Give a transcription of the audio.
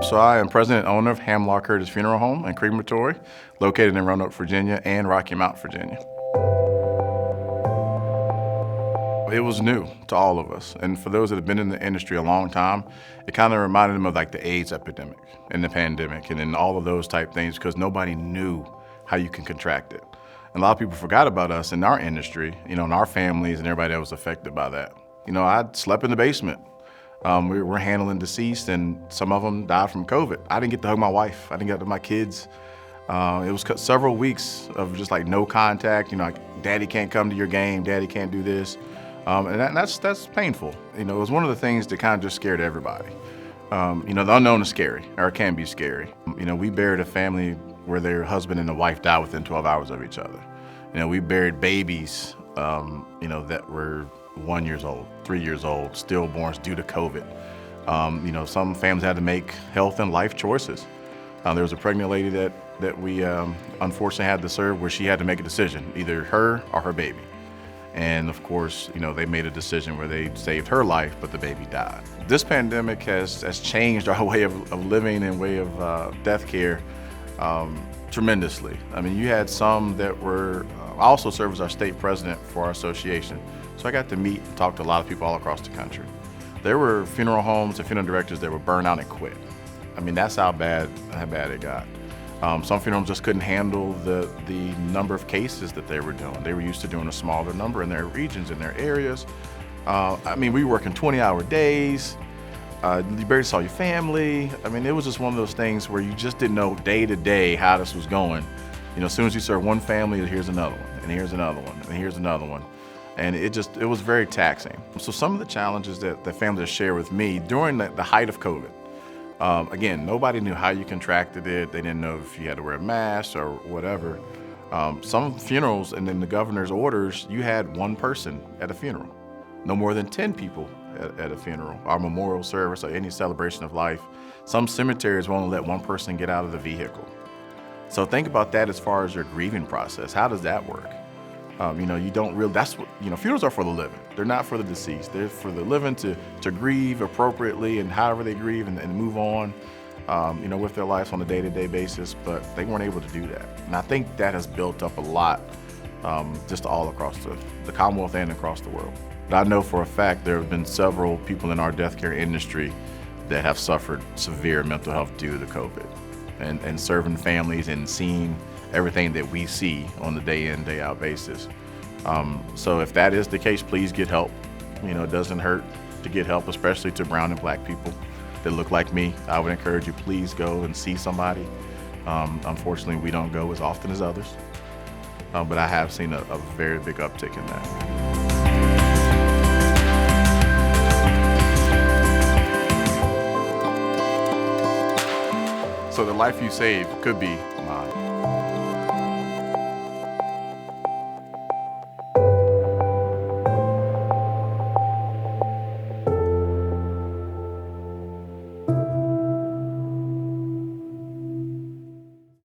So I am president and owner of Hamlar Funeral Home and Crematory, located in Roanoke, Virginia and Rocky Mount, Virginia. It was new to all of us, and for those that have been in the industry a long time, it kind of reminded them of like the AIDS epidemic and the pandemic and then all of those type things, because nobody knew how you can contract it. And a lot of people forgot about us in our industry, and our families and everybody that was affected by that. I slept in the basement. We were handling deceased, and some of them died from COVID. I didn't get to hug my wife. I didn't get to hug my kids. It was several weeks of just like no contact. Like, Daddy can't come to your game. Daddy can't do this. And that's painful. It was one of the things that kind of just scared everybody. The unknown is scary, or it can be scary. We buried a family where their husband and the wife died within 12 hours of each other. We buried babies, that were 1 year old, 3 years old, stillborns due to COVID. Some families had to make health and life choices. There was a pregnant lady that we unfortunately had to serve where she had to make a decision, either her or her baby. And of course, they made a decision where they saved her life, but the baby died. This pandemic has changed our way of living and way of death care tremendously. You had some that were, I also serve as our state president for our association. So I got to meet and talk to a lot of people all across the country. There were funeral homes and funeral directors that were burned out and quit. That's how bad it got. Some funeral homes just couldn't handle the number of cases that they were doing. They were used to doing a smaller number in their regions, in their areas. We were working 20-hour days. You barely saw your family. It was just one of those things where you just didn't know day to day how this was going. As soon as you serve one family, here's another one, and here's another one, and here's another one. And it was very taxing. So some of the challenges that the families share with me during the height of COVID, again, nobody knew how you contracted it. They didn't know if you had to wear a mask or whatever. Some funerals, and then the governor's orders, you had one person at a funeral, no more than 10 people at a funeral. Our memorial service or any celebration of life, some cemeteries will only let one person get out of the vehicle. So think about that as far as your grieving process. How does that work? You don't really, that's what, funerals are for the living. They're not for the deceased. They're for the living to grieve appropriately and however they grieve and move on, with their lives on a day-to-day basis, but they weren't able to do that. And I think that has built up a lot, just all across the Commonwealth and across the world. But I know for a fact there have been several people in our death care industry that have suffered severe mental health due to COVID and serving families and seeing everything that we see on the day in, day out basis. So if that is the case, please get help. It doesn't hurt to get help, especially to brown and black people that look like me. I would encourage you, please go and see somebody. Unfortunately, we don't go as often as others, but I have seen a very big uptick in that. So the life you save could be mine.